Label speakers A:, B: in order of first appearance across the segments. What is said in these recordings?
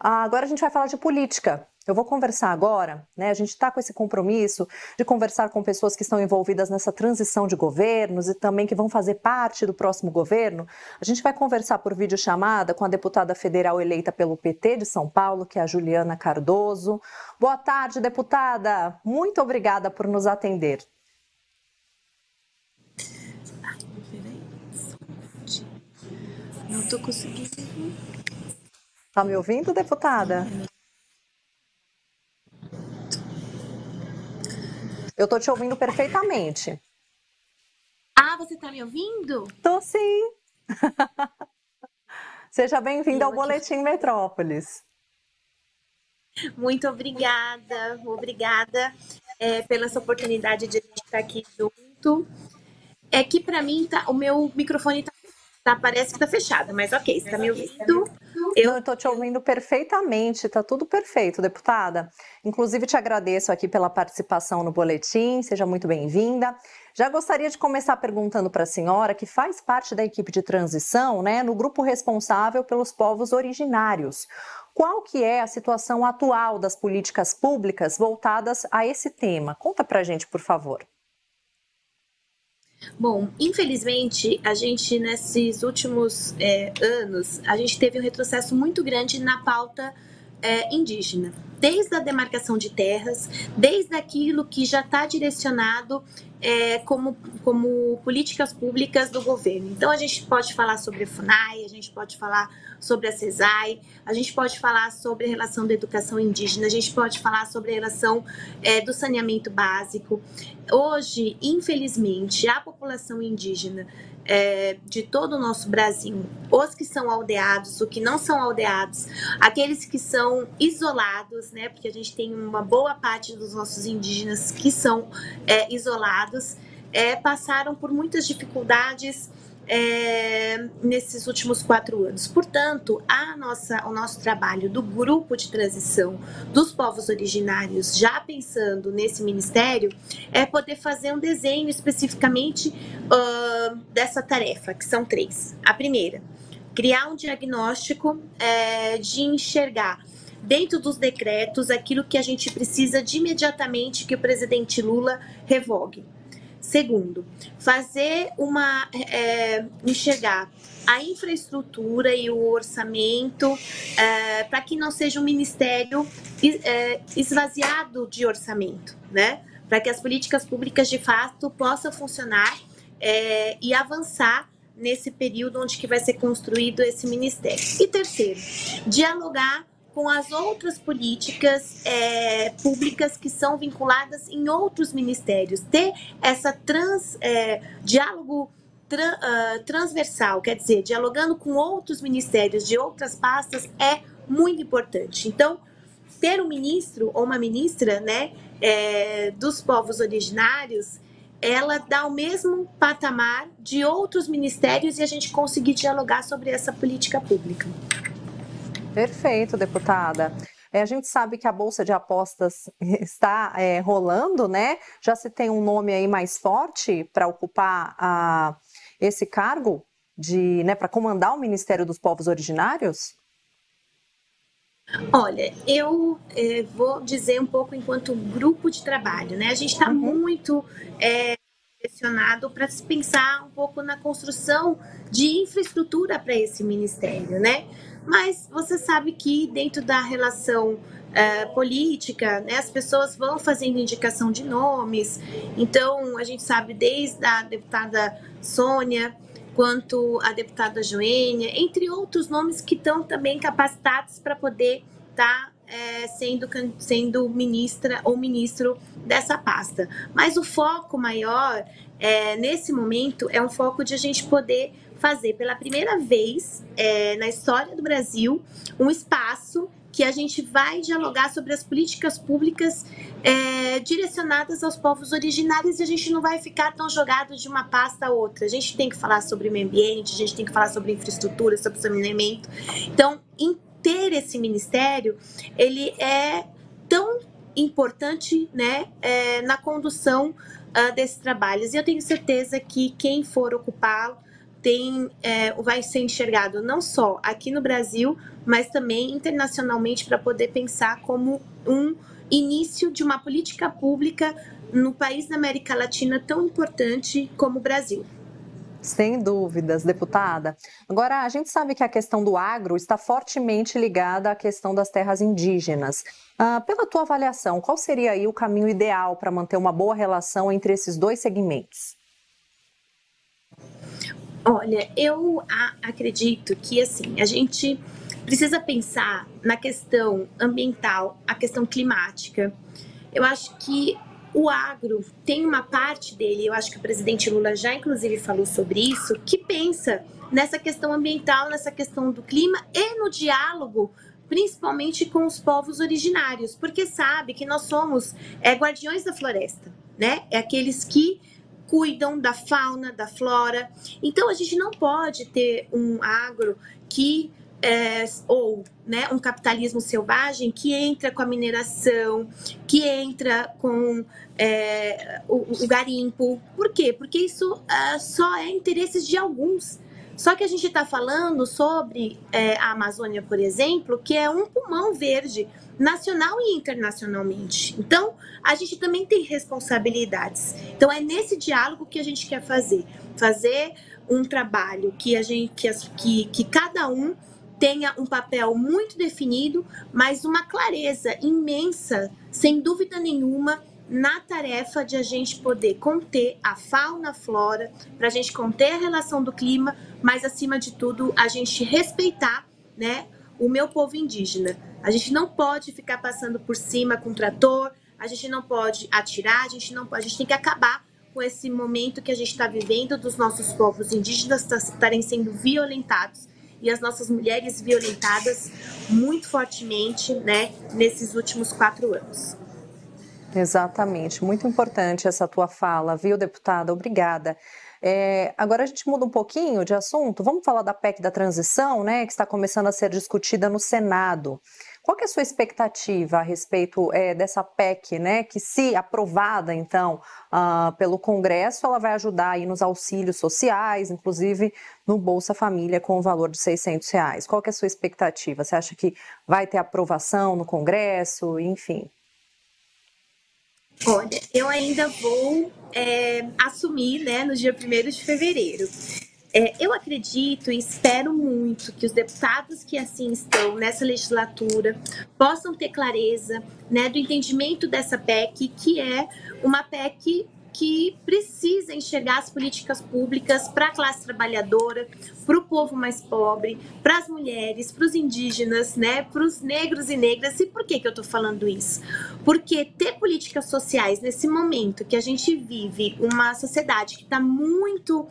A: Agora a gente vai falar de política. Eu vou conversar agora, né? A gente está com esse compromisso de conversar com pessoas que estão envolvidas nessa transição de governos e também que vão fazer parte do próximo governo. A gente vai conversar por videochamada com a deputada federal eleita pelo PT de São Paulo, que é a Juliana Cardoso. Boa tarde, deputada. Muito obrigada por nos atender.
B: Não estou conseguindo.
A: Está me ouvindo, deputada? Eu estou te ouvindo perfeitamente.
B: Ah, você está me ouvindo?
A: Estou sim. Seja bem-vinda ao Boletim Metrópolis.
B: Muito obrigada pela essa oportunidade de a gente estar aqui junto. É que para mim o meu microfone parece que está fechado, mas ok, você está me ouvindo?
A: Eu estou te ouvindo perfeitamente, está tudo perfeito, deputada. Inclusive, te agradeço aqui pela participação no boletim, seja muito bem-vinda. Já gostaria de começar perguntando para a senhora, que faz parte da equipe de transição, né, no grupo responsável pelos povos originários. Qual que é a situação atual das políticas públicas voltadas a esse tema? Conta para a gente, por favor.
B: Bom, infelizmente, a gente nesses últimos anos, a gente teve um retrocesso muito grande na pauta indígena, desde a demarcação de terras, desde aquilo que já está direcionado como políticas públicas do governo. Então, a gente pode falar sobre a FUNAI, a gente pode falar sobre a CESAI, a gente pode falar sobre a relação da educação indígena, a gente pode falar sobre a relação do saneamento básico. Hoje, infelizmente, a população indígena de todo o nosso Brasil, os que são aldeados, os que não são aldeados, aqueles que são isolados, né, porque a gente tem uma boa parte dos nossos indígenas que são isolados, passaram por muitas dificuldades nesses últimos 4 anos. Portanto, o nosso trabalho do grupo de transição dos povos originários, já pensando nesse ministério, é poder fazer um desenho especificamente dessa tarefa, que são 3. A primeira, criar um diagnóstico de enxergar dentro dos decretos aquilo que a gente precisa de imediatamente que o presidente Lula revogue. Segundo, fazer enxergar a infraestrutura e o orçamento para que não seja um ministério esvaziado de orçamento, né? Para que as políticas públicas de fato possam funcionar e avançar nesse período onde que vai ser construído esse ministério. E terceiro, dialogar com as outras políticas públicas que são vinculadas em outros ministérios. Ter essa diálogo transversal, quer dizer, dialogando com outros ministérios de outras pastas é muito importante. Então, ter um ministro ou uma ministra, né, dos povos originários, ela dá o mesmo patamar de outros ministérios e a gente conseguir dialogar sobre essa política pública.
A: Perfeito, deputada. A gente sabe que a Bolsa de Apostas está rolando, né? Já se tem um nome aí mais forte para ocupar esse cargo, né, para comandar o Ministério dos Povos Originários?
B: Olha, eu vou dizer um pouco enquanto grupo de trabalho, né? A gente está muito direcionado para se pensar um pouco na construção de infraestrutura para esse ministério, né? Mas você sabe que dentro da relação política, né, as pessoas vão fazendo indicação de nomes. Então, a gente sabe desde a deputada Sônia, quanto a deputada Joênia, entre outros nomes que estão também capacitados para poder estar sendo ministra ou ministro dessa pasta. Mas o foco maior, nesse momento, é um foco de a gente poder fazer pela primeira vez na história do Brasil um espaço que a gente vai dialogar sobre as políticas públicas direcionadas aos povos originários e a gente não vai ficar tão jogado de uma pasta a outra. A gente tem que falar sobre o meio ambiente, a gente tem que falar sobre infraestrutura, sobre saneamento. Então, ter esse ministério, ele é tão importante, né, na condução desses trabalhos. E eu tenho certeza que quem for ocupá-lo vai ser enxergado não só aqui no Brasil, mas também internacionalmente, para poder pensar como um início de uma política pública no país da América Latina tão importante como o Brasil.
A: Sem dúvidas, deputada. Agora, a gente sabe que a questão do agro está fortemente ligada à questão das terras indígenas. Pela tua avaliação, qual seria aí o caminho ideal para manter uma boa relação entre esses dois segmentos?
B: Olha, eu acredito que assim, a gente precisa pensar na questão ambiental, a questão climática. Eu acho que o agro tem uma parte dele, eu acho que o presidente Lula já inclusive falou sobre isso, que pensa nessa questão ambiental, nessa questão do clima e no diálogo, principalmente com os povos originários, porque sabe que nós somos guardiões da floresta, né? É aqueles que cuidam da fauna, da flora. Então a gente não pode ter um agro que ou um capitalismo selvagem que entra com a mineração, que entra com o garimpo. Por quê? Porque isso só é interesses de alguns. Só que a gente está falando sobre a Amazônia, por exemplo, que é um pulmão verde, nacional e internacionalmente. Então, a gente também tem responsabilidades. Então, é nesse diálogo que a gente quer fazer um trabalho que cada um tenha um papel muito definido, mas uma clareza imensa, sem dúvida nenhuma, na tarefa de a gente poder conter a fauna, a flora, para a gente conter a relação do clima, mas, acima de tudo, a gente respeitar, né, o meu povo indígena. A gente não pode ficar passando por cima com trator, a gente não pode atirar, a gente tem que acabar com esse momento que a gente está vivendo dos nossos povos indígenas estarem sendo violentados e as nossas mulheres violentadas muito fortemente, né, nesses últimos 4 anos.
A: Exatamente, muito importante essa tua fala, viu, deputada? Obrigada. Agora a gente muda um pouquinho de assunto, vamos falar da PEC da transição, né, que está começando a ser discutida no Senado. Qual que é a sua expectativa a respeito dessa PEC, né, que se aprovada, então, pelo Congresso, ela vai ajudar aí nos auxílios sociais, inclusive no Bolsa Família com o valor de R$600. Qual que é a sua expectativa? Você acha que vai ter aprovação no Congresso, enfim?
B: Olha, eu ainda vou assumir, né, no dia 1º de fevereiro. Eu acredito e espero muito que os deputados que assim estão nessa legislatura possam ter clareza, né, do entendimento dessa PEC, que é uma PEC que precisa enxergar as políticas públicas para a classe trabalhadora, para o povo mais pobre, para as mulheres, para os indígenas, né, para os negros e negras. E por que eu estou falando isso? Porque ter políticas sociais nesse momento que a gente vive uma sociedade que está muito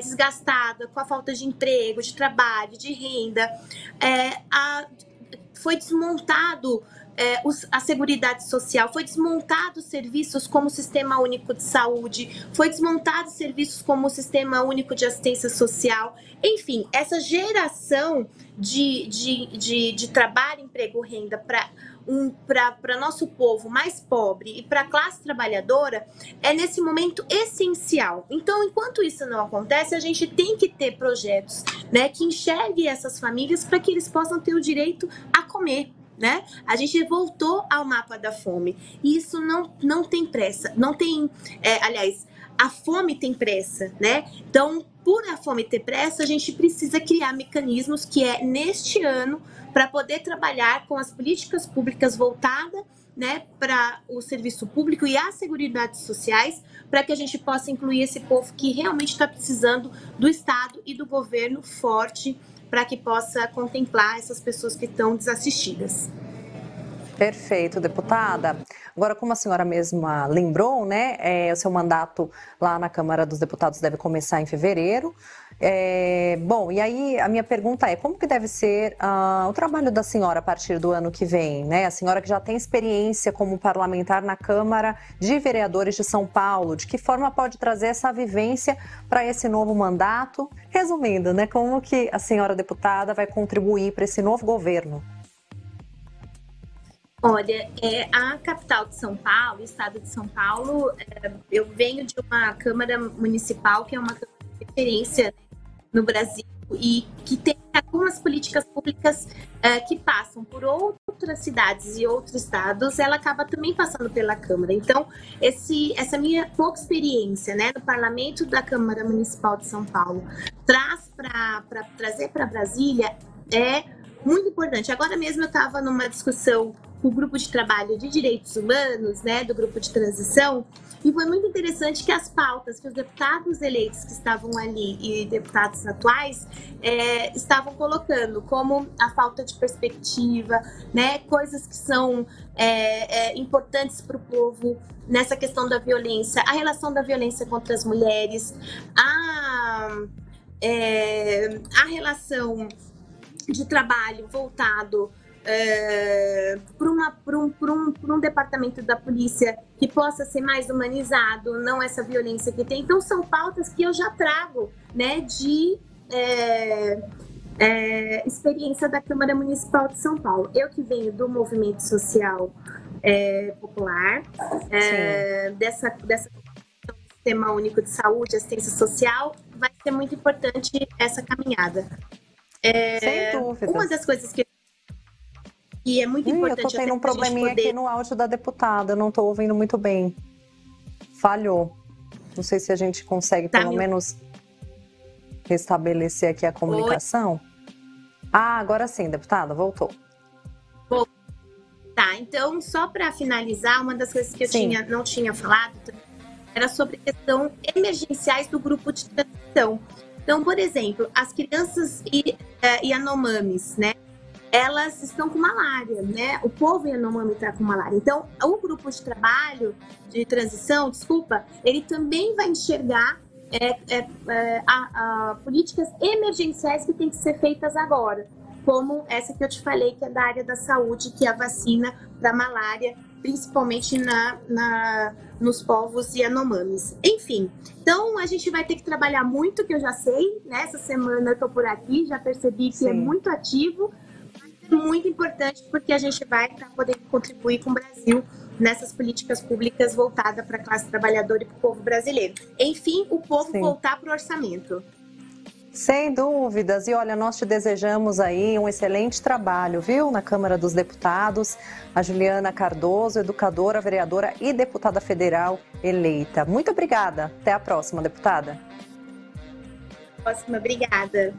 B: desgastada com a falta de emprego, de trabalho, de renda, foi desmontado a Seguridade Social, foi desmontado serviços como o Sistema Único de Saúde, foi desmontado serviços como o Sistema Único de Assistência Social. Enfim, essa geração de trabalho, emprego, renda para nosso povo mais pobre e para a classe trabalhadora é nesse momento essencial. Então, enquanto isso não acontece, a gente tem que ter projetos, né, que enxerguem essas famílias para que eles possam ter o direito a comer. Né? A gente voltou ao mapa da fome e isso não tem pressa, não tem, aliás, a fome tem pressa, né? Então, por a fome ter pressa, a gente precisa criar mecanismos que neste ano para poder trabalhar com as políticas públicas voltadas, né, para o serviço público e as seguridades sociais, para que a gente possa incluir esse povo que realmente está precisando do Estado e do governo forte para que possa contemplar essas pessoas que estão desassistidas.
A: Perfeito, deputada. Agora, como a senhora mesma lembrou, né, o seu mandato lá na Câmara dos Deputados deve começar em fevereiro. Bom, e aí a minha pergunta é, como que deve ser o trabalho da senhora a partir do ano que vem, né? A senhora que já tem experiência como parlamentar na Câmara de Vereadores de São Paulo, de que forma pode trazer essa vivência para esse novo mandato? Resumindo, né, como que a senhora deputada vai contribuir para esse novo governo?
B: Olha, a capital de São Paulo, o estado de São Paulo, eu venho de uma Câmara Municipal que é uma Câmara de referência no Brasil e que tem algumas políticas públicas que passam por outras cidades e outros estados, ela acaba também passando pela Câmara. Então, essa minha pouca experiência, né, no Parlamento da Câmara Municipal de São Paulo, trazer para Brasília é muito importante. Agora mesmo eu estava numa discussão com o grupo de trabalho de direitos humanos, né, do grupo de transição, e foi muito interessante que as pautas que os deputados eleitos que estavam ali e deputados atuais estavam colocando, como a falta de perspectiva, né, coisas que são importantes para o povo nessa questão da violência, a relação da violência contra as mulheres, a relação de trabalho voltado para um departamento da polícia que possa ser mais humanizado, não essa violência que tem. Então, são pautas que eu já trago, né, de experiência da Câmara Municipal de São Paulo. Eu que venho do movimento social popular, dessa Sistema Único de Saúde, Assistência Social, vai ser muito importante essa caminhada.
A: Sem dúvida.
B: Uma das coisas que é muito importante...
A: Eu estou tendo um probleminha aqui no áudio da deputada, eu não estou ouvindo muito bem. Falhou. Não sei se a gente consegue pelo menos restabelecer aqui a comunicação. Oi? Ah, agora sim, deputada, voltou.
B: Tá, então, só para finalizar, uma das coisas que eu não tinha falado era sobre a questão emergenciais do grupo de transição. Então, por exemplo, as crianças Yanomamis, né? Elas estão com malária, né? O povo Yanomami está com malária. Então, o grupo de trabalho de transição, ele também vai enxergar políticas emergenciais que têm que ser feitas agora, como essa que eu te falei, que é da área da saúde, que é a vacina para malária, principalmente nos povos Yanomamis. Enfim, então a gente vai ter que trabalhar muito, que eu já sei, né? Essa semana eu estou por aqui, já percebi que é muito ativo, muito importante, porque a gente vai poder contribuir com o Brasil nessas políticas públicas voltadas para a classe trabalhadora e para o povo brasileiro. Enfim, o povo voltar para o orçamento.
A: Sem dúvidas. E olha, nós te desejamos aí um excelente trabalho, viu? Na Câmara dos Deputados. A Juliana Cardoso, educadora, vereadora e deputada federal eleita. Muito obrigada. Até a próxima, deputada.
B: Próxima, obrigada.